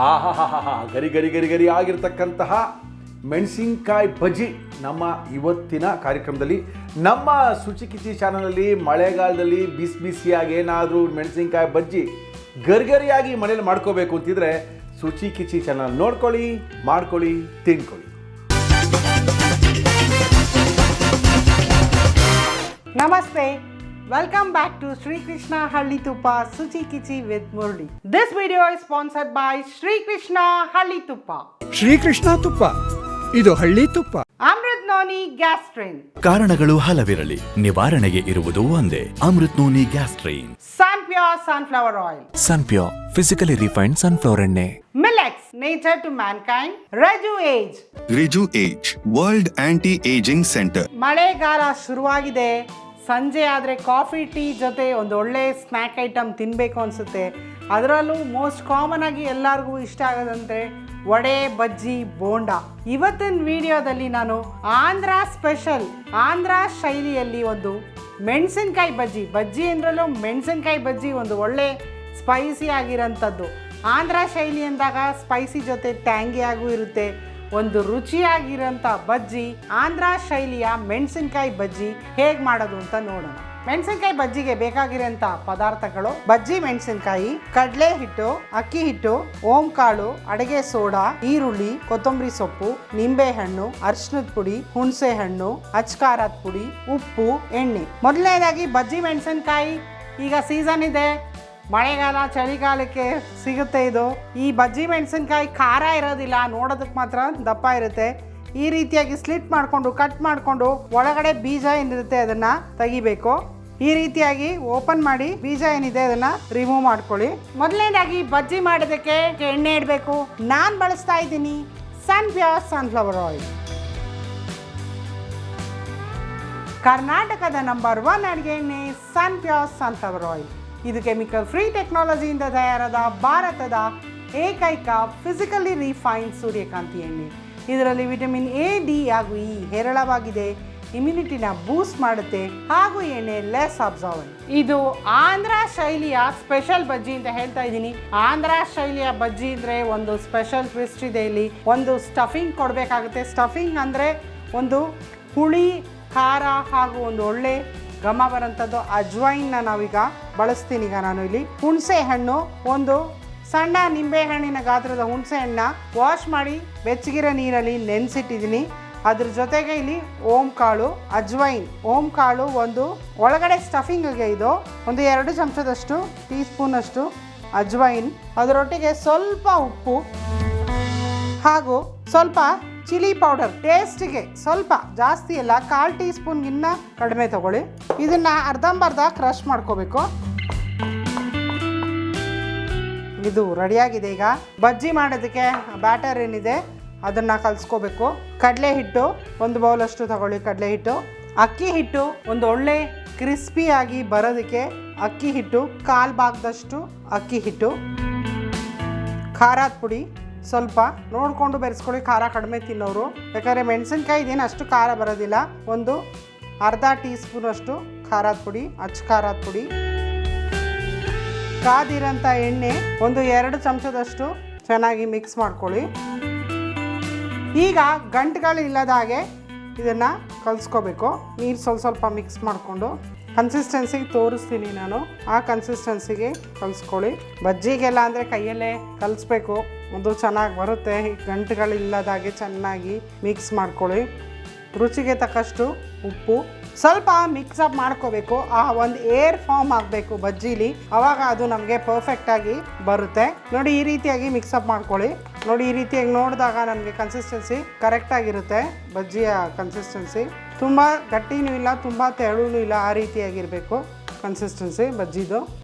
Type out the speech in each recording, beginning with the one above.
ಆಹಾಹಾಹಾ ಗರಿ ಗರಿ ಗರಿ ಗರಿ ಆಗಿರ್ತಕ್ಕಂತಹ ಮೆಣಸಿನ್ಕಾಯಿ ಬಜ್ಜಿ ನಮ್ಮ ಇವತ್ತಿನ ಕಾರ್ಯಕ್ರಮದಲ್ಲಿ ನಮ್ಮ ಶುಚಿಕಿಚಿ ಚಾನಲಲ್ಲಿ ಮಳೆಗಾಲದಲ್ಲಿ ಬಿಸಿ ಬಿಸಿಯಾಗಿ ಏನಾದರೂ ಮೆಣಸಿನ್ಕಾಯಿ ಬಜ್ಜಿ ಗರಿಗರಿಯಾಗಿ ಮನೇಲಿ ಮಾಡ್ಕೋಬೇಕು ಅಂತಿದ್ರೆ ಶುಚಿಕಿಚಿ ಚಾನಲ್ ನೋಡ್ಕೊಳ್ಳಿ, ಮಾಡ್ಕೊಳ್ಳಿ, ತಿನ್ಕೊಳ್ಳಿ. Namaste. Welcome back to Sri Krishna Halli Tuppa Suchi Kichi with Murli. This video is sponsored by Sri Krishna Halli Tuppa. Shri Krishna ತುಪ್ಪ, ಇದು ಹಳ್ಳಿ ತುಪ್ಪ. Amrit Noni Gastrin. ಕಾರಣಗಳು ಹಲವಿರಲಿ, ನಿವಾರಣೆಗೆ ಇರುವುದು ಒಂದೇ. Amrut noni Gastrin. Sunpure Sunflower Oil. Sunpure physically refined sunflower ಎಣ್ಣೆ. Millets, nature to mankind. Reju Age. Reju Age, World Anti-Aging Center. ಮಳೆಗಾಲ ಶುರುವಾಗಿದೆ. ಸಂಜೆ ಆದರೆ ಕಾಫಿ ಟೀ ಜೊತೆ ಒಂದು ಒಳ್ಳೆ ಸ್ನ್ಯಾಕ್ ಐಟಮ್ ತಿನ್ನಬೇಕು ಅನಿಸುತ್ತೆ. ಅದರಲ್ಲೂ ಮೋಸ್ಟ್ ಕಾಮನ್ ಆಗಿ ಎಲ್ಲರಿಗೂ ಇಷ್ಟ ಆಗೋದಂದರೆ ವಡೆ, ಬಜ್ಜಿ, ಬೋಂಡ. ಇವತ್ತಿನ ವಿಡಿಯೋದಲ್ಲಿ ನಾನು ಆಂಧ್ರ ಸ್ಪೆಷಲ್, ಆಂಧ್ರ ಶೈಲಿಯಲ್ಲಿ ಒಂದು ಮೆಣಸಿನ್ಕಾಯಿ ಬಜ್ಜಿ ಅಂದ್ರಲ್ಲೂ ಮೆಣಸಿನ್ಕಾಯಿ ಬಜ್ಜಿ ಒಂದು ಒಳ್ಳೆ ಸ್ಪೈಸಿ ಆಗಿರೋಂಥದ್ದು. ಆಂಧ್ರ ಶೈಲಿ ಅಂದಾಗ ಸ್ಪೈಸಿ ಜೊತೆ ಟ್ಯಾಂಗಿಯಾಗೂ ಇರುತ್ತೆ. ಒಂದು ರುಚಿಯಾಗಿರೋಂಥ ಬಜ್ಜಿ, ಆಂಧ್ರ ಶೈಲಿಯ ಮೆಣಸಿನ್ಕಾಯಿ ಬಜ್ಜಿ ಹೇಗೆ ಮಾಡೋದು ಅಂತ ನೋಡೋಣ. ಮೆಣಸಿನ್ಕಾಯಿ ಬಜ್ಜಿಗೆ ಬೇಕಾಗಿರೋಂಥ ಪದಾರ್ಥಗಳು: ಬಜ್ಜಿ ಮೆಣಸಿನ್ಕಾಯಿ, ಕಡಲೆ ಹಿಟ್ಟು, ಅಕ್ಕಿ ಹಿಟ್ಟು, ಓಂ ಕಾಳು, ಅಡುಗೆ ಸೋಡಾ, ಈರುಳ್ಳಿ, ಕೊತ್ತಂಬರಿ ಸೊಪ್ಪು, ನಿಂಬೆ ಹಣ್ಣು, ಅರಿಶಿನದ ಪುಡಿ, ಹುಣಸೆ ಹಣ್ಣು, ಅಚ್ಕಾರದ ಪುಡಿ, ಉಪ್ಪು, ಎಣ್ಣೆ. ಮೊದಲನೇದಾಗಿ ಬಜ್ಜಿ ಮೆಣಸಿನ್ಕಾಯಿ. ಈಗ ಸೀಸನ್ ಇದೆ, ಮಳೆಗಾಲ, ಚಳಿಗಾಲಕ್ಕೆ ಸಿಗುತ್ತೆ ಇದು. ಈ ಬಜ್ಜಿ ಮೆಣಸಿನ್ಕಾಯಿ ಖಾರ ಇರೋದಿಲ್ಲ, ನೋಡೋದಕ್ಕೆ ಮಾತ್ರ ದಪ್ಪ ಇರುತ್ತೆ. ಈ ರೀತಿಯಾಗಿ ಸ್ಲಿಟ್ ಮಾಡಿಕೊಂಡು ಕಟ್ ಮಾಡಿಕೊಂಡು ಒಳಗಡೆ ಬೀಜ ಏನಿರುತ್ತೆ ಅದನ್ನು ತೆಗಿಬೇಕು. ಈ ರೀತಿಯಾಗಿ ಓಪನ್ ಮಾಡಿ ಬೀಜ ಏನಿದೆ ಅದನ್ನು ರಿಮೂವ್ ಮಾಡ್ಕೊಳ್ಳಿ. ಮೊದಲನೇದಾಗಿ ಬಜ್ಜಿ ಮಾಡೋದಕ್ಕೆ ಎಣ್ಣೆ ಇಡಬೇಕು. ನಾನು ಬಳಸ್ತಾ ಇದ್ದೀನಿ ಸನ್ಪ್ಯೂರ್ ಸನ್ಫ್ಲವರ್ ಆಯಿಲ್. ಕರ್ನಾಟಕದ ನಂಬರ್ 1 ಅಡುಗೆ ಎಣ್ಣೆ ಸನ್ಪ್ಯೂರ್ ಸನ್ಫ್ಲವರ್ ಆಯಿಲ್. ಇದು ಕೆಮಿಕಲ್ ಫ್ರೀ ಟೆಕ್ನಾಲಜಿಯಿಂದ ತಯಾರಾದ ಭಾರತದ ಏಕೈಕ ಫಿಸಿಕಲಿ ರಿಫೈನ್ಡ್ ಸೂರ್ಯಕಾಂತಿ ಎಣ್ಣೆ. ಇದರಲ್ಲಿ ವಿಟಮಿನ್ ಎ, ಡಿ ಹಾಗೂ ಇ ಹೇರಳವಾಗಿದೆ. ಇಮ್ಯುನಿಟಿನ ಬೂಸ್ಟ್ ಮಾಡುತ್ತೆ ಹಾಗೂ ಎಣ್ಣೆ ಲೆಸ್ ಅಬ್ಸಾರ್ಬೆಂಟ್. ಇದು ಆಂಧ್ರ ಶೈಲಿಯ ಸ್ಪೆಷಲ್ ಬಜ್ಜಿ ಅಂತ ಹೇಳ್ತಾ ಇದ್ದೀನಿ. ಆಂಧ್ರ ಶೈಲಿಯ ಬಜ್ಜಿ ಅಂದರೆ ಒಂದು ಸ್ಪೆಷಲ್ ಟ್ವಿಸ್ಟ್ ಇದೆ. ಇಲ್ಲಿ ಒಂದು ಸ್ಟಫಿಂಗ್ ಕೊಡಬೇಕಾಗುತ್ತೆ. ಸ್ಟಫಿಂಗ್ ಅಂದರೆ ಒಂದು ಹುಳಿ, ಖಾರ ಹಾಗೂ ಒಂದು ಒಳ್ಳೆ ಘಮ ಬರೋಂಥದ್ದು ಅಜ್ವೈನ್ನ ನಾವೀಗ ಬಳಸ್ತೀನಿ. ಈಗ ನಾನು ಇಲ್ಲಿ ಹುಣಸೆ ಹಣ್ಣು, ಒಂದು ಸಣ್ಣ ನಿಂಬೆ ಹಣ್ಣಿನ ಗಾತ್ರದ ಹುಣಸೆ ಹಣ್ಣನ್ನ ವಾಶ್ ಮಾಡಿ ಬೆಚ್ಚಗಿರೋ ನೀರಲ್ಲಿ ನೆನೆಸಿಟ್ಟಿದ್ದೀನಿ. ಅದ್ರ ಜೊತೆಗೆ ಇಲ್ಲಿ ಓಂ ಕಾಳು, ಅಜ್ವೈನ್, ಓಂ ಕಾಳು ಒಂದು ಒಳಗಡೆ ಸ್ಟಫಿಂಗಿಗೆ ಇದು ಒಂದು 2 ಚಮಚದಷ್ಟು ಟೀ ಸ್ಪೂನಷ್ಟು ಅಜ್ವೈನ್, ಅದರೊಟ್ಟಿಗೆ ಸ್ವಲ್ಪ ಉಪ್ಪು ಹಾಗೂ ಸ್ವಲ್ಪ ಚಿಲ್ಲಿ ಪೌಡರ್. ಟೇಸ್ಟಿಗೆ ಸ್ವಲ್ಪ ಜಾಸ್ತಿ ಅಲ್ಲ, 1/4 ಟೀ ಸ್ಪೂನ್ಗಿನ್ನ ಕಡಿಮೆ ತಗೊಳ್ಳಿ. ಇದನ್ನು ಅರ್ಧಂಬರ್ಧ ಕ್ರಷ್ ಮಾಡ್ಕೋಬೇಕು. ಇದು ರೆಡಿಯಾಗಿದೆ. ಈಗ ಬಜ್ಜಿ ಮಾಡೋದಕ್ಕೆ ಬ್ಯಾಟರ್ ಏನಿದೆ ಅದನ್ನು ಕಲಿಸ್ಕೋಬೇಕು. ಕಡಲೆ ಹಿಟ್ಟು 1 ಬೌಲಷ್ಟು ತಗೊಳ್ಳಿ. ಕಡಲೆ ಹಿಟ್ಟು, ಅಕ್ಕಿ ಹಿಟ್ಟು ಒಂದು ಒಳ್ಳೆ ಕ್ರಿಸ್ಪಿಯಾಗಿ ಬರೋದಕ್ಕೆ ಅಕ್ಕಿ ಹಿಟ್ಟು 1/4 ಭಾಗದಷ್ಟು ಅಕ್ಕಿ ಹಿಟ್ಟು, ಖಾರದ ಪುಡಿ ಸ್ವಲ್ಪ ನೋಡಿಕೊಂಡು ಬೆರೆಸ್ಕೊಳ್ಳಿ. ಖಾರ ಕಡಿಮೆ ತಿನ್ನೋರು, ಯಾಕಂದರೆ ಮೆಣಸಿನ್ಕಾಯಿ ಇದೇನು ಅಷ್ಟು ಖಾರ ಬರೋದಿಲ್ಲ. ಒಂದು ಅರ್ಧ ಟೀ ಸ್ಪೂನಷ್ಟು ಖಾರದ ಪುಡಿ, ಖಾರದ ಪುಡಿ, ಕಾದಿರೋಂಥ ಎಣ್ಣೆ ಒಂದು 2 ಚಮಚದಷ್ಟು ಚೆನ್ನಾಗಿ ಮಿಕ್ಸ್ ಮಾಡ್ಕೊಳ್ಳಿ. ಈಗ ಗಂಟುಗಳಿಲ್ಲದ ಹಾಗೆ ಇದನ್ನು ಕಲಿಸ್ಕೋಬೇಕು. ನೀರು ಸ್ವಲ್ಪ ಮಿಕ್ಸ್ ಮಾಡಿಕೊಂಡು ಕನ್ಸಿಸ್ಟೆನ್ಸಿಗೆ ತೋರಿಸ್ತೀನಿ ನಾನು. ಆ ಕನ್ಸಿಸ್ಟೆನ್ಸಿಗೆ ಕಲಿಸ್ಕೊಳ್ಳಿ. ಬಜ್ಜಿಗೆಲ್ಲ ಅಂದರೆ ಕೈಯಲ್ಲೇ ಕಲಿಸ್ಬೇಕು, ಒಂದು ಚೆನ್ನಾಗಿ ಬರುತ್ತೆ. ಗಂಟುಗಳಿಲ್ಲದಾಗೆ ಚೆನ್ನಾಗಿ ಮಿಕ್ಸ್ ಮಾಡ್ಕೊಳ್ಳಿ. ರುಚಿಗೆ ತಕ್ಕಷ್ಟು ಉಪ್ಪು, ಸ್ವಲ್ಪ ಮಿಕ್ಸಪ್ ಮಾಡ್ಕೋಬೇಕು. ಆ ಒಂದು ಏರ್ ಫಾರ್ಮ್ ಆಗಬೇಕು ಬಜ್ಜಿಲಿ, ಆವಾಗ ಅದು ನಮಗೆ ಪರ್ಫೆಕ್ಟಾಗಿ ಬರುತ್ತೆ. ನೋಡಿ, ಈ ರೀತಿಯಾಗಿ ಮಿಕ್ಸಪ್ ಮಾಡ್ಕೊಳ್ಳಿ. ನೋಡಿ, ಈ ರೀತಿಯಾಗಿ ನೋಡಿದಾಗ ನಮಗೆ ಕನ್ಸಿಸ್ಟೆನ್ಸಿ ಕರೆಕ್ಟಾಗಿರುತ್ತೆ. ಬಜ್ಜಿಯ ಕನ್ಸಿಸ್ಟೆನ್ಸಿ ತುಂಬ ಗಟ್ಟಿನೂ ಇಲ್ಲ, ತುಂಬ ತೆಳುನೂ ಇಲ್ಲ, ಆ ರೀತಿಯಾಗಿರಬೇಕು ಕನ್ಸಿಸ್ಟೆನ್ಸಿ ಬಜ್ಜಿದು.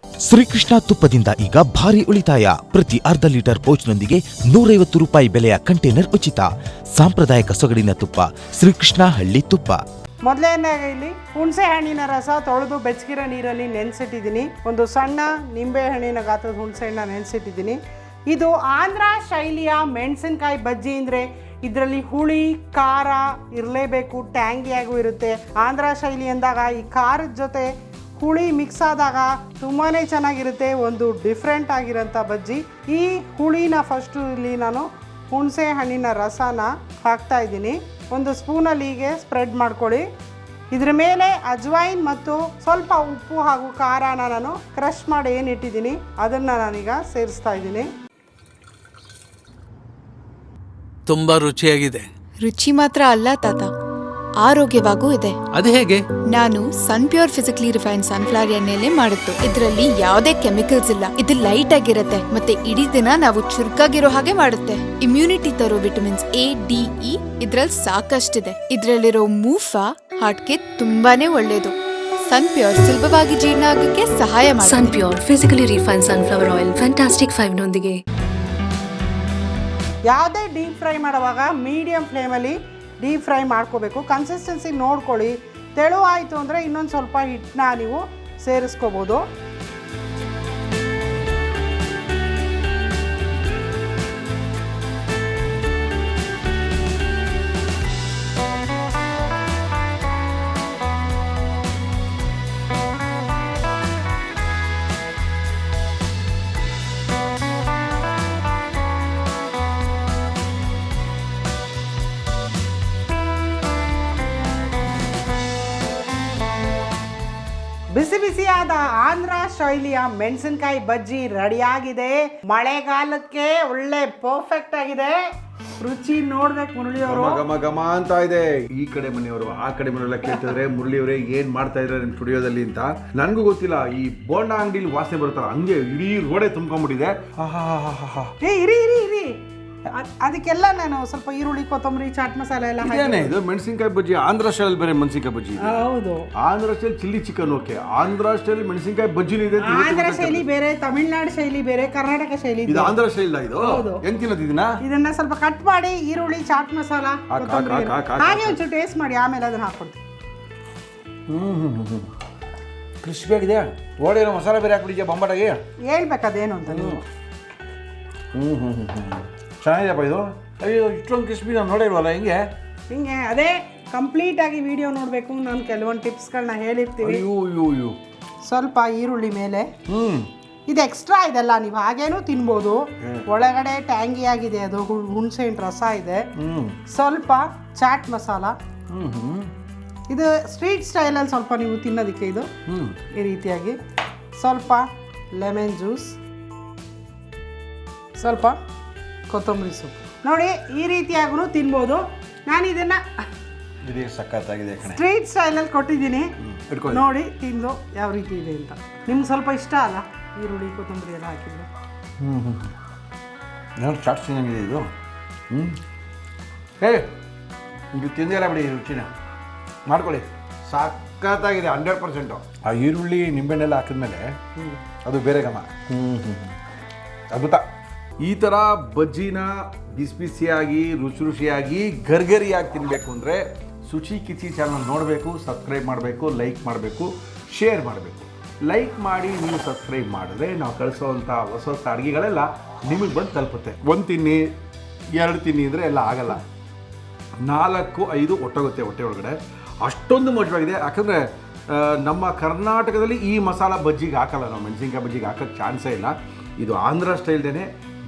ಶ್ರೀಕೃಷ್ಣ ತುಪ್ಪದಿಂದ ಈಗ ಭಾರಿ ಉಳಿತಾಯ. ಪ್ರತಿ ಅರ್ಧ ಲೀಟರ್ ಪೌಚ್ನೊಂದಿಗೆ 150 ರೂಪಾಯಿ ಬೆಲೆಯ ಕಂಟೈನರ್ ಉಚಿತ. ಸಾಂಪ್ರದಾಯಿಕ ಸೊಗಡಿನ ತುಪ್ಪ, ಶ್ರೀಕೃಷ್ಣ ಹಳ್ಳಿ ತುಪ್ಪ. ಮೊದಲನೇದಾಗಿ ಇಲ್ಲಿ ಹುಣಸೆ ಹಣ್ಣಿನ ರಸ ತೊಳೆದು ಬೆಚ್ಚಗಿರೋ ನೀರಲ್ಲಿ ನೆನೆಸಿಟ್ಟಿದ್ದೀನಿ. ಒಂದು ಸಣ್ಣ ನಿಂಬೆ ಹಣ್ಣಿನ ಗಾತ್ರದ ಹುಣಸೆ ಹಣ್ಣನ್ನ ನೆನೆಸಿಟ್ಟಿದ್ದೀನಿ. ಇದು ಆಂಧ್ರ ಶೈಲಿಯ ಮೆಣಸಿನ್ಕಾಯಿ ಬಜ್ಜಿ ಅಂದರೆ ಇದರಲ್ಲಿ ಹುಳಿ, ಖಾರ ಇರಲೇಬೇಕು, ಟ್ಯಾಂಗಿಯಾಗೂ ಇರುತ್ತೆ. ಆಂಧ್ರ ಶೈಲಿ ಅಂದಾಗ ಈ ಖಾರದ ಜೊತೆ ಹುಳಿ ಮಿಕ್ಸ್ ಆದಾಗ ತುಂಬಾ ಚೆನ್ನಾಗಿರುತ್ತೆ. ಒಂದು ಡಿಫ್ರೆಂಟ್ ಆಗಿರೋಂಥ ಬಜ್ಜಿ. ಈ ಹುಳಿನ ಫಸ್ಟು ಇಲ್ಲಿ ನಾನು ಹುಣಸೆ ಹಣ್ಣಿನ ರಸನ ಹಾಕ್ತಾಯಿದ್ದೀನಿ. ಒಂದು ಸ್ಪೂನಲ್ಲಿ ಹೀಗೆ ಸ್ಪ್ರೆಡ್ ಮಾಡ್ಕೊಳ್ಳಿ. ಇದ್ರ ಮೇಲೆ ಅಜ್ವೈನ್ ಮತ್ತು ಸ್ವಲ್ಪ ಉಪ್ಪು ಹಾಗೂ ಖಾರನ ನಾನು ಕ್ರಷ್ ಮಾಡಿ ಏನು ಇಟ್ಟಿದ್ದೀನಿ ಅದನ್ನು ನಾನೀಗ ಸೇರಿಸ್ತಾ ಇದ್ದೀನಿ. ತುಂಬಾ ರುಚಿಯಾಗಿದೆ. ರುಚಿ ಮಾತ್ರ ಅಲ್ಲ ತಾತ, ಆರೋಗ್ಯವಾಗೂ ಇದೆ. ಅದು ಹೇಗೆ? ನಾನು ಸನ್ಪ್ಯೂರ್ ಫಿಸಿಕಲಿ ರಿಫೈನ್ಡ್ ಸನ್ಫ್ಲವರ್ ಎಣ್ಣೆಲೆ ಮಾಡುತ್ತು. ಇದರಲ್ಲಿ ಯಾವುದೇ ಕೆಮಿಕಲ್ಸ್ ಇಲ್ಲ. ಇದು ಲೈಟ್ ಆಗಿರುತ್ತೆ ಮತ್ತೆ ಇಡೀ ದಿನ ನಾವು ಚುರುಕಾಗಿರೋ ಹಾಗೆ ಮಾಡುತ್ತೆ. ಇಮ್ಯುನಿಟಿ ತರೋ ವಿಟಮಿನ್ಸ್ A, D, E ಇದ್ರಲ್ಲಿ ಸಾಕಷ್ಟಿದೆ. ಇದ್ರಲ್ಲಿರೋ ಮೂಫಾ ಹಾರ್ಟ್ಗೆ ತುಂಬಾನೇ ಒಳ್ಳೇದು. ಸನ್ಪ್ಯೂರ್ ಸುಲಭವಾಗಿ ಜೀರ್ಣ ಆಗಕ್ಕೆ ಸಹಾಯ ಮಾಡುತ್ತೆ. Sunpure physically refined sunflower oil fantastic 5 ನೊಂದಿಗೆ. ಯಾವುದೇ ಡೀಪ್ ಫ್ರೈ ಮಾಡುವಾಗ ಮೀಡಿಯಮ್ ಫ್ಲೇಮಲ್ಲಿ ಡೀಪ್ ಫ್ರೈ ಮಾಡ್ಕೋಬೇಕು. ಕನ್ಸಿಸ್ಟೆನ್ಸಿ ನೋಡ್ಕೊಳ್ಳಿ. ತೆಳುವಾಯಿತು ಅಂದರೆ ಇನ್ನೊಂದು ಸ್ವಲ್ಪ ಹಿಟ್ಟನ್ನ ನೀವು ಸೇರಿಸ್ಕೋಬೋದು. ಬಿಸಿ ಬಿಸಿಯಾದ ಆಂಧ್ರ ಶೈಲಿಯ ಮೆಣಸಿನಕಾಯಿ ಬಜ್ಜಿ ರೆಡಿಯಾಗಿದೆ. ಮಳೆಗಾಲಕ್ಕೆ ಒಳ್ಳೆ ಪರ್ಫೆಕ್ಟ್ ಆಗಿದೆ. ರುಚಿ ನೋಡ್ಬೇಕು ಮುರಳಿಯವರು. ಘಮ ಘಮ ಅಂತ ಇದೆ. ಈ ಕಡೆ ಮನೆಯವರು ಆ ಕಡೆ ಮನೆಯವರೆಲ್ಲ ಕೇಳ್ತಿದ್ರೆ ಮುರಳಿಯವರೇ ಏನ್ ಮಾಡ್ತಾ ಇದ್ದಾರೆ ನಿಮ್ಮ ಸ್ಟುಡಿಯೋದಲ್ಲಿ ಅಂತ. ನನಗೂ ಗೊತ್ತಿಲ್ಲ. ಈ ಬೋಂಡ ಅಂಗಡಿಲಿ ವಾಸನೆ ಬರ್ತಾರ ಹಂಗೆ ಇಡೀ ರೋಡೆ ತುಂಬ್ಕೊಂಡ್ಬಿಟ್ಟಿದೆ. ಇರಿ ಇರಿ ಇರಿ, ಅದಕ್ಕೆಲ್ಲ ನಾನು ಸ್ವಲ್ಪ ಈರುಳ್ಳಿ, ಕೊತ್ತಂಬರಿ, ಚಾಟ್ ಮಸಾಲೆ ಎಲ್ಲ ಇದೇನೆ ಇದು ಮೆಣಸಿನಕಾಯಿ ಬಜ್ಜಿ. ಆಂಧ್ರ ಸ್ಟೈಲ್ ಬೇರೆ ಮೆಣಸಿನಕಾಯಿ ಬಜ್ಜಿ. ಹೌದು, Andhra style chilli chicken okay. Andhra style ಮೆಣಸಿನಕಾಯಿ ಬಜ್ಜಿನೂ ಇದೆ. ಆಂಧ್ರ ಶೈಲಿ ಬೇರೆ, ತಮಿಳ್ನಾಡು ಶೈಲಿ ಬೇರೆ, ಕರ್ನಾಟಕ ಶೈಲಿ ಇದು ಆಂಧ್ರ ಸ್ಟೈಲ್ ಇದು. ಹೆಂಗ್ ತಿನ್ನೋದು ಇದನ್ನ? ಇದನ್ನ ಸ್ವಲ್ಪ ಕಟ್ ಮಾಡಿ ಈರುಳ್ಳಿ, ಚಾಟ್ ಮಸಾಲ, ಹಾಗೆ ಒಂಚೂರು ಟೇಸ್ಟ್ ಮಾಡಿ ಆಮೇಲೆ ಅದನ್ನ ಹಾಕೊಡ್ತೀವಿ. ಕ್ರಿಸ್ಪಿ ಆಗಿದೆ. ಓಡೇನೋ ಮಸಾಲೆ ಬೇರೆ ಹಾಕ್ಬಿಟ್ಟಿದ್ಯಾ ಬೊಂಬಾಟಾಗಿ. ಹೇಳ್ಬೇಕದೇನು ಅಂತ ನೀವು. ಚೆನ್ನಾಗಿದೆಯಪ್ಪ ಇದು. ಅಯ್ಯೋ ಇಷ್ಟೊಂದು ಕ್ರಿಸ್ಪಿ ನಾನು ನೋಡಿಲ್ವಲ್ಲ. ಹಿಂಗೆ ಅದೇ ಕಂಪ್ಲೀಟಾಗಿ ವಿಡಿಯೋ ನೋಡಬೇಕು. ನಾನು ಕೆಲವೊಂದು ಟಿಪ್ಸ್ಗಳನ್ನ ಹೇಳಿರ್ತೀವಿ. ಅಯ್ಯೋ ಸ್ವಲ್ಪ ಈರುಳ್ಳಿ ಮೇಲೆ ಇದು ಎಕ್ಸ್ಟ್ರಾ ಇದೆಲ್ಲ, ನೀವು ಹಾಗೇನೂ ತಿನ್ಬೋದು. ಒಳಗಡೆ ಟ್ಯಾಂಗಿ ಆಗಿದೆ, ಅದು ಹುಣಸೆ ಹಣ್ಣು ರಸ ಇದೆ. ಸ್ವಲ್ಪ ಚಾಟ್ ಮಸಾಲ. ಇದು ಸ್ಟ್ರೀಟ್ ಸ್ಟೈಲಲ್ಲಿ ಸ್ವಲ್ಪ ನೀವು ತಿನ್ನೋದಕ್ಕೆ ಇದು ಈ ರೀತಿಯಾಗಿ. ಸ್ವಲ್ಪ ಲೆಮನ್ ಜ್ಯೂಸ್, ಸ್ವಲ್ಪ ಕೊತ್ತಂಬರಿ ಸೊಪ್ಪು. ನೋಡಿ ಈ ರೀತಿಯಾಗೂ ತಿನ್ಬೋದು. ನಾನು ಇದನ್ನು ಸಖತ್ತಾಗಿದೆ ಸ್ಟ್ರೀಟ್ ಸ್ಟೈಲಲ್ಲಿ ಕೊಟ್ಟಿದ್ದೀನಿ. ನೋಡಿ ತಿಂದು ಯಾವ ರೀತಿ ಇದೆ ಅಂತ. ನಿಮ್ಗೆ ಸ್ವಲ್ಪ ಇಷ್ಟ ಅಲ್ಲ ಈರುಳ್ಳಿ, ಕೊತ್ತಂಬರಿ ಎಲ್ಲ ಹಾಕಿದ್ರೆ? ನಾನು ಚಾಟ್ ಚೆನ್ನಾಗಿದೆ ಇದು. ಇದು ತಿಂದಿಲ್ಲ ಬಿಡಿ, ರುಚಿನ ಮಾಡ್ಕೊಳ್ಳಿ. ಸಖತ್ತಾಗಿದೆ 100%. ಆ ಈರುಳ್ಳಿ ನಿಂಬೆಹಣ್ಣೆಲ್ಲ ಹಾಕಿದ್ಮೇಲೆ ಅದು ಬೇರೆ ಘಮ. ಅದ್ಭುತ. ಈ ಥರ ಬಜ್ಜಿನ ಬಿಸಿ ಬಿಸಿಯಾಗಿ ರುಚಿ ರುಚಿಯಾಗಿ ಗರ್ಗರಿಯಾಗಿ ತಿನ್ನಬೇಕು ಅಂದರೆ ಶುಚಿ ಕಿಚಿ ಚಾನಲ್ ನೋಡಬೇಕು, ಸಬ್ಸ್ಕ್ರೈಬ್ ಮಾಡಬೇಕು, ಲೈಕ್ ಮಾಡಬೇಕು, ಶೇರ್ ಮಾಡಬೇಕು. ಲೈಕ್ ಮಾಡಿ ನೀವು ಸಬ್ಸ್ಕ್ರೈಬ್ ಮಾಡಿದ್ರೆ ನಾವು ಕಳಿಸೋವಂಥ ಹೊಸ ಹೊಸ ಅಡುಗೆಗಳೆಲ್ಲ ನಿಮಗೆ ಬಂದು ತಲುಪುತ್ತೆ. 1 ತಿನ್ನಿ 2 ತಿನ್ನಿ ಅಂದರೆ ಎಲ್ಲ ಆಗಲ್ಲ. 4, 5 ಒಟ್ಟೋಗುತ್ತೆ ಹೊಟ್ಟೆ ಒಳಗಡೆ. ಅಷ್ಟೊಂದು ಮಜವಾಗಿದೆ. ಯಾಕಂದರೆ ನಮ್ಮ ಕರ್ನಾಟಕದಲ್ಲಿ ಈ ಮಸಾಲ ಬಜ್ಜಿಗೆ ಹಾಕಲ್ಲ ನಾವು. ಮೆಣಸಿನ್ಕಾಯಿ ಬಜ್ಜಿಗೆ ಹಾಕೋಕ್ಕೆ ಚಾನ್ಸೇ ಇಲ್ಲ. ಇದು ಆಂಧ್ರ ಸ್ಟೈಲ್ದೇನೆ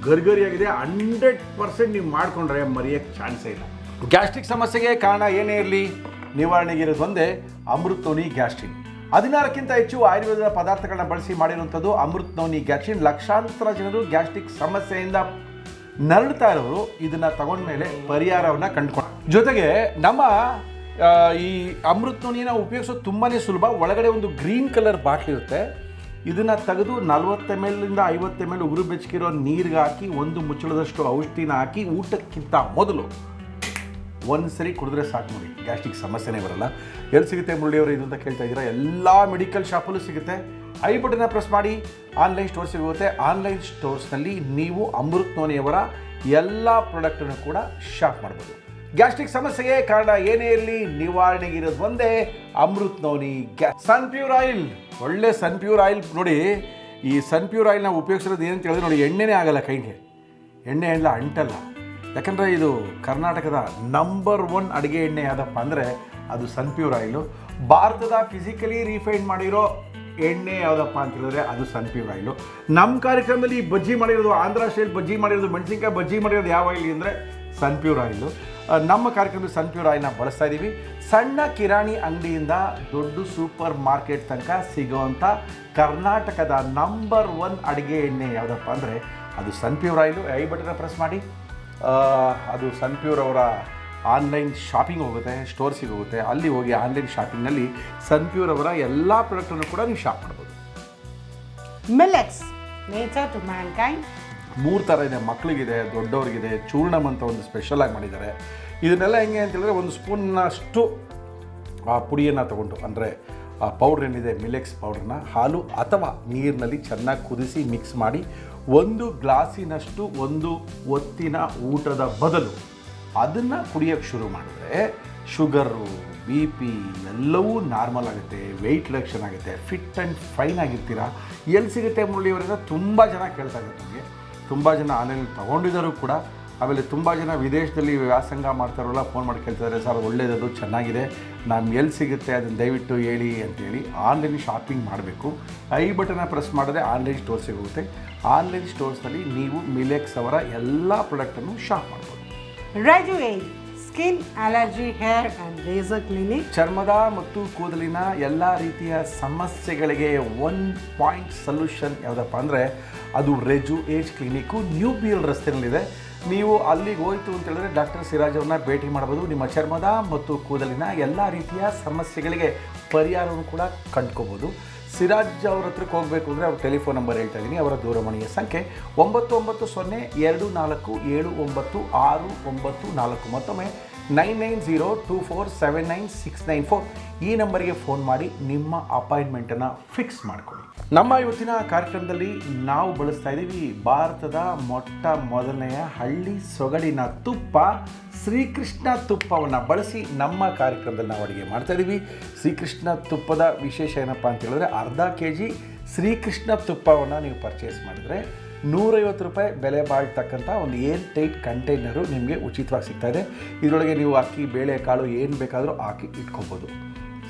ಗರ್ಗರಿಯಾಗಿದೆ. 100% ನೀವು ಮಾಡಿಕೊಂಡ್ರೆ ಮರೆಯೋಕ್ಕೆ ಚಾನ್ಸೇ ಇಲ್ಲ. ಗ್ಯಾಸ್ಟ್ರಿಕ್ ಸಮಸ್ಯೆಗೆ ಕಾರಣ ಏನೇ ಇರಲಿ ನಿವಾರಣೆಗೆ ಇರೋದು ಒಂದೇ ಅಮೃತ್ ನೋನಿ ಗ್ಯಾಸ್ಟ್ರಿನ್. 16ಕ್ಕಿಂತ ಹೆಚ್ಚು ಆಯುರ್ವೇದದ ಪದಾರ್ಥಗಳನ್ನ ಬಳಸಿ ಮಾಡಿರುವಂಥದ್ದು ಅಮೃತ್ ನೋನಿ ಗ್ಯಾಸ್ಟ್ರಿನ್. ಲಕ್ಷಾಂತರ ಜನರು ಗ್ಯಾಸ್ಟ್ರಿಕ್ ಸಮಸ್ಯೆಯಿಂದ ನರಳುತ್ತಾ ಇರೋರು ಇದನ್ನು ತಗೊಂಡ್ಮೇಲೆ ಪರಿಹಾರವನ್ನು ಕಂಡುಕೊಂಡು. ಜೊತೆಗೆ ನಮ್ಮ ಈ ಅಮೃತ್ ನೋನಿನ ಉಪಯೋಗಿಸೋದು ತುಂಬಾ ಸುಲಭ. ಒಳಗಡೆ ಒಂದು ಗ್ರೀನ್ ಕಲರ್ ಬಾಟ್ಲಿ ಇರುತ್ತೆ. ಇದನ್ನು ತೆಗೆದು 40 ml 50 ml ಉಗುರು ಬೆಚ್ಚಗಿರೋ ನೀರಿಗೆ ಹಾಕಿ 1 ಮುಚ್ಚಳದಷ್ಟು ಔಷಧಿನ ಹಾಕಿ ಊಟಕ್ಕಿಂತ ಮೊದಲು ಒಂದ್ಸರಿ ಕುಡಿದ್ರೆ ಸಾಕು ನೋಡಿ, ಗ್ಯಾಸ್ಟ್ರಿಕ್ ಸಮಸ್ಯೆನೇ ಬರಲ್ಲ. ಎಲ್ಲಿ ಸಿಗುತ್ತೆ ಮುರಳಿಯವರು ಇದು ಅಂತ ಕೇಳ್ತಾ ಇದ್ದೀರಾ? ಎಲ್ಲ ಮೆಡಿಕಲ್ ಶಾಪಲ್ಲೂ ಸಿಗುತ್ತೆ. ಐ ಬಟನ್ನ ಪ್ರೆಸ್ ಮಾಡಿ ಆನ್ಲೈನ್ ಸ್ಟೋರ್ಸ್ ಸಿಗುತ್ತೆ. ಆನ್ಲೈನ್ ಸ್ಟೋರ್ಸ್ನಲ್ಲಿ ನೀವು ಅಮೃತ್ ನೋನಿಯವರ ಎಲ್ಲ ಪ್ರಾಡಕ್ಟನ್ನು ಕೂಡ ಶಾಪ್ ಮಾಡ್ಬೋದು. ಗ್ಯಾಸ್ಟ್ರಿಕ್ ಸಮಸ್ಯೆಗೆ ಕಾರಣ ಏನೇ ಇರಲಿ ನಿವಾರಣೆಗಿರೋದು ಒಂದೇ ಅಮೃತ್ ನೋನಿ ಸನ್ಪ್ಯೂರ್ ಆಯಿಲ್. ಒಳ್ಳೆ ಸನ್ಪ್ಯೂರ್ ಆಯಿಲ್ ನೋಡಿ. ಈ ಸನ್ಪ್ಯೂರ್ ಆಯಿಲ್ ನಾವು ಉಪಯೋಗಿಸಿರೋದು ಏನಂತ ಹೇಳಿದ್ರೆ ನೋಡಿ, ಎಣ್ಣೆನೇ ಆಗಲ್ಲ ಕೈಗೆ. ಎಣ್ಣೆ ಎಲ್ಲ ಅಂಟಲ್ಲ. ಯಾಕಂದರೆ ಇದು ಕರ್ನಾಟಕದ ನಂಬರ್ 1 ಅಡುಗೆ ಎಣ್ಣೆ ಯಾವುದಪ್ಪ ಅಂದರೆ ಅದು ಸನ್ಪ್ಯೂರ್ ಆಯಿಲು. ಭಾರತದ ಫಿಸಿಕಲಿ ರಿಫೈಂಡ್ ಮಾಡಿರೋ ಎಣ್ಣೆ ಯಾವುದಪ್ಪ ಅಂತ ಹೇಳಿದ್ರೆ ಅದು ಸನ್ಪ್ಯೂರ್ ಆಯಿಲು. ನಮ್ಮ ಕಾರ್ಯಕ್ರಮದಲ್ಲಿ ಬಜ್ಜಿ ಮಾಡಿರೋದು, ಆಂಧ್ರ ಸ್ಟೈಲ್ ಬಜ್ಜಿ ಮಾಡಿರೋದು, ಮೆಣಸಿನ್ಕಾಯಿ ಬಜ್ಜಿ ಮಾಡಿರೋದು ಯಾವ ಆಯಿಲ್ ಅಂದರೆ ಸನ್ಪ್ಯೂರ್ ಆಯಿಲು. ನಮ್ಮ ಕಾರ್ಯಕ್ರಮದಲ್ಲಿ ಸನ್ಪ್ಯೂರ್ ಆಯಿಲ್ನ ಬಳಸ್ತಾ ಇದ್ದೀವಿ. ಸಣ್ಣ ಕಿರಾಣಿ ಅಂಗಡಿಯಿಂದ ದೊಡ್ಡ ಸೂಪರ್ ಮಾರ್ಕೆಟ್ ತನಕ ಸಿಗೋವಂಥ ಕರ್ನಾಟಕದ ನಂಬರ್ 1 ಅಡುಗೆ ಎಣ್ಣೆ ಯಾವುದಪ್ಪ ಅಂದರೆ ಅದು ಸನ್ಪ್ಯೂರ್ ಆಯಿಲು. ಐ ಬಟನ್ನ ಪ್ರೆಸ್ ಮಾಡಿ, ಅದು ಸನ್ಪ್ಯೂರ್ ಅವರ ಆನ್ಲೈನ್ ಶಾಪಿಂಗ್ ಹೋಗುತ್ತೆ, ಸ್ಟೋರ್ಸಿಗೆ ಹೋಗುತ್ತೆ. ಅಲ್ಲಿ ಹೋಗಿ ಆನ್ಲೈನ್ ಶಾಪಿಂಗ್ನಲ್ಲಿ ಸನ್ಪ್ಯೂರ್ ಅವರ ಎಲ್ಲ ಪ್ರಾಡಕ್ಟನ್ನು ಕೂಡ ನೀವು ಶಾಪ್ ಮಾಡ್ಬೋದು. ಮಿಲೆಕ್ಸ್ ನೇಚರ್ ಟು ಮ್ಯಾನ್ಕೈಂಡ್ 3 ಥರ ಇದೆ, ಮಕ್ಕಳಿಗಿದೆ, ದೊಡ್ಡವ್ರಿಗಿದೆ. ಚೂರ್ಣಮ್ ಅಂತ ಒಂದು ಸ್ಪೆಷಲಾಗಿ ಮಾಡಿದ್ದಾರೆ. ಇದನ್ನೆಲ್ಲ ಹೆಂಗೆ ಅಂತ ಹೇಳಿದ್ರೆ ಒಂದು ಸ್ಪೂನ್ನಷ್ಟು ಆ ಪುಡಿಯನ್ನು ತೊಗೊಂಡು, ಅಂದರೆ ಆ ಪೌಡ್ರ್ ಏನಿದೆ ಮಿಲೆಕ್ಸ್ ಪೌಡ್ರನ್ನ ಹಾಲು ಅಥವಾ ನೀರಿನಲ್ಲಿ ಚೆನ್ನಾಗಿ ಕುದಿಸಿ ಮಿಕ್ಸ್ ಮಾಡಿ 1 ಗ್ಲಾಸಿನಷ್ಟು 1 ಹೊತ್ತಿನ ಊಟದ ಬದಲು ಅದನ್ನು ಕುಡಿಯೋಕ್ಕೆ ಶುರು ಮಾಡಿದ್ರೆ ಶುಗರು, BP ಎಲ್ಲವೂ ನಾರ್ಮಲ್ ಆಗುತ್ತೆ, ವೆಯ್ಟ್ ರಿಡಕ್ಷನ್ ಆಗುತ್ತೆ, ಫಿಟ್ ಆ್ಯಂಡ್ ಫೈನ್ ಆಗಿರ್ತೀರ. ಎಲ್ಲಿ ಸಿಗುತ್ತೆ ಮುರಳಿಯವರಿಂದ ತುಂಬ ಜನ ಕೇಳ್ತಾ ಇದ್ದಾರೆ ನನಗೆ. ತುಂಬ ಜನ ಆನ್ಲೈನಲ್ಲಿ ತೊಗೊಂಡಿದ್ದರು ಕೂಡ. ಆಮೇಲೆ ತುಂಬ ಜನ ವಿದೇಶದಲ್ಲಿ ವ್ಯಾಸಂಗ ಮಾಡ್ತಾರಲ್ಲ ಫೋನ್ ಮಾಡಿ ಕೇಳ್ತಿದ್ದಾರೆ, ಸರ್ ಒಳ್ಳೆಯದು ಚೆನ್ನಾಗಿದೆ, ನಾನು ಎಲ್ಲಿ ಸಿಗುತ್ತೆ ಅದನ್ನು ದಯವಿಟ್ಟು ಹೇಳಿ ಅಂತೇಳಿ. ಆನ್ಲೈನ್ ಶಾಪಿಂಗ್ ಮಾಡಬೇಕು. ಐ ಬಟನ್ನ ಪ್ರೆಸ್ ಮಾಡಿದ್ರೆ ಆನ್ಲೈನ್ ಸ್ಟೋರ್ ಸಿಗುತ್ತೆ. ಆನ್ಲೈನ್ ಸ್ಟೋರ್ಸ್ನಲ್ಲಿ ನೀವು ಮಿಲೆಕ್ಸ್ ಅವರ ಎಲ್ಲ ಪ್ರಾಡಕ್ಟನ್ನು ಶಾಪ್ ಮಾಡ್ಬೋದು. Rejuvate skin allergy hair and laser clinic ಚರ್ಮದ ಮತ್ತು ಕೂದಲಿನ ಎಲ್ಲ ರೀತಿಯ ಸಮಸ್ಯೆಗಳಿಗೆ 1 ಪಾಯಿಂಟ್ ಸೊಲ್ಯೂಷನ್ ಯಾವುದಪ್ಪ ಅಂದರೆ ಅದು ರೆಜು ಏಜ್ ಕ್ಲಿನಿಕ್ಕು, ನ್ಯೂ ಬಿಎಲ್ ರಸ್ತೆಯಲ್ಲಿದೆ. ನೀವು ಅಲ್ಲಿಗೆ ಹೋಯ್ತು ಅಂತ ಹೇಳಿದ್ರೆ ಡಾಕ್ಟರ್ ಸಿರಾಜ್ ಅವ್ರನ್ನ ಭೇಟಿ ಮಾಡ್ಬೋದು. ನಿಮ್ಮ ಚರ್ಮದ ಮತ್ತು ಕೂದಲಿನ ಎಲ್ಲ ರೀತಿಯ ಸಮಸ್ಯೆಗಳಿಗೆ ಪರಿಹಾರವನ್ನು ಕೂಡ ಕಂಡ್ಕೋಬೋದು. ಸಿರಾಜ್ ಅವ್ರ ಹತ್ರಕ್ಕೆ ಹೋಗಬೇಕು ಅಂದರೆ ಅವ್ರ ಟೆಲಿಫೋನ್ ನಂಬರ್ ಹೇಳ್ತಾ ಇದ್ದೀನಿ. ಅವರ ದೂರವಾಣಿಯ ಸಂಖ್ಯೆ 9902496994. ಮತ್ತೊಮ್ಮೆ 9902479694. ಈ ನಂಬರಿಗೆ ಫೋನ್ ಮಾಡಿ ನಿಮ್ಮ ಅಪಾಯಿಂಟ್ಮೆಂಟನ್ನು ಫಿಕ್ಸ್ ಮಾಡಿಕೊಳ್ಳಿ. ನಮ್ಮ ಇವತ್ತಿನ ಕಾರ್ಯಕ್ರಮದಲ್ಲಿ ನಾವು ಬಳಸ್ತಾ ಇದ್ದೀವಿ ಭಾರತದ ಮೊಟ್ಟ ಮೊದಲನೆಯ ಹಳ್ಳಿ ಸೊಗಡಿನ ತುಪ್ಪ ಶ್ರೀಕೃಷ್ಣ ತುಪ್ಪವನ್ನು ಬಳಸಿ ನಮ್ಮ ಕಾರ್ಯಕ್ರಮದಲ್ಲಿ ನಾವು ಅಡುಗೆ ಮಾಡ್ತಾಯಿದ್ದೀವಿ. ಶ್ರೀಕೃಷ್ಣ ತುಪ್ಪದ ವಿಶೇಷ ಏನಪ್ಪ ಅಂತ ಹೇಳಿದ್ರೆ ಅರ್ಧ kg ಶ್ರೀಕೃಷ್ಣ ತುಪ್ಪವನ್ನು ನೀವು ಪರ್ಚೇಸ್ ಮಾಡಿದರೆ 150 ರೂಪಾಯಿ ಬೆಲೆ ಬಾಳ್ತಕ್ಕಂಥ ಒಂದು ಏರ್ ಟೈಟ್ ಕಂಟೈನರು ನಿಮಗೆ ಉಚಿತವಾಗಿ ಸಿಗ್ತಾಯಿದೆ. ಇದರೊಳಗೆ ನೀವು ಅಕ್ಕಿ, ಬೇಳೆ, ಕಾಳು ಏನು ಬೇಕಾದರೂ ಹಾಕಿ ಇಟ್ಕೊಬೋದು.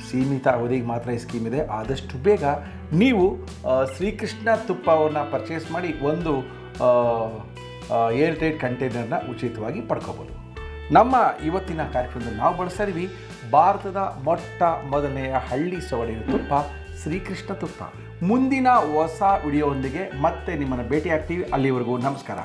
ಸೀಮಿತ ಅವಧಿಗೆ ಮಾತ್ರ ಈ ಸ್ಕೀಮ್ ಇದೆ. ಆದಷ್ಟು ಬೇಗ ನೀವು ಶ್ರೀಕೃಷ್ಣ ತುಪ್ಪವನ್ನು ಪರ್ಚೇಸ್ ಮಾಡಿ ಒಂದು ಏರ್ ಟೈಟ್ ಕಂಟೈನರ್ನ ಉಚಿತವಾಗಿ ಪಡ್ಕೋಬೋದು. ನಮ್ಮ ಇವತ್ತಿನ ಕಾರ್ಯಕ್ರಮದಲ್ಲಿ ನಾವು ಬಳಸ್ತಾ ಇದ್ದೀವಿ ಭಾರತದ ಮೊಟ್ಟ ಮೊದಲನೆಯ ಹಳ್ಳಿ ಸೊಗಡಿನ ತುಪ್ಪ ಶ್ರೀಕೃಷ್ಣ ತುಪ್ಪ. ಮುಂದಿನ ಹೊಸ ವಿಡಿಯೋದೊಂದಿಗೆ ಮತ್ತೆ ನಿಮ್ಮನ್ನು ಭೇಟಿ ಆಗ್ತೀವಿ. ಅಲ್ಲಿವರೆಗೂ ನಮಸ್ಕಾರ.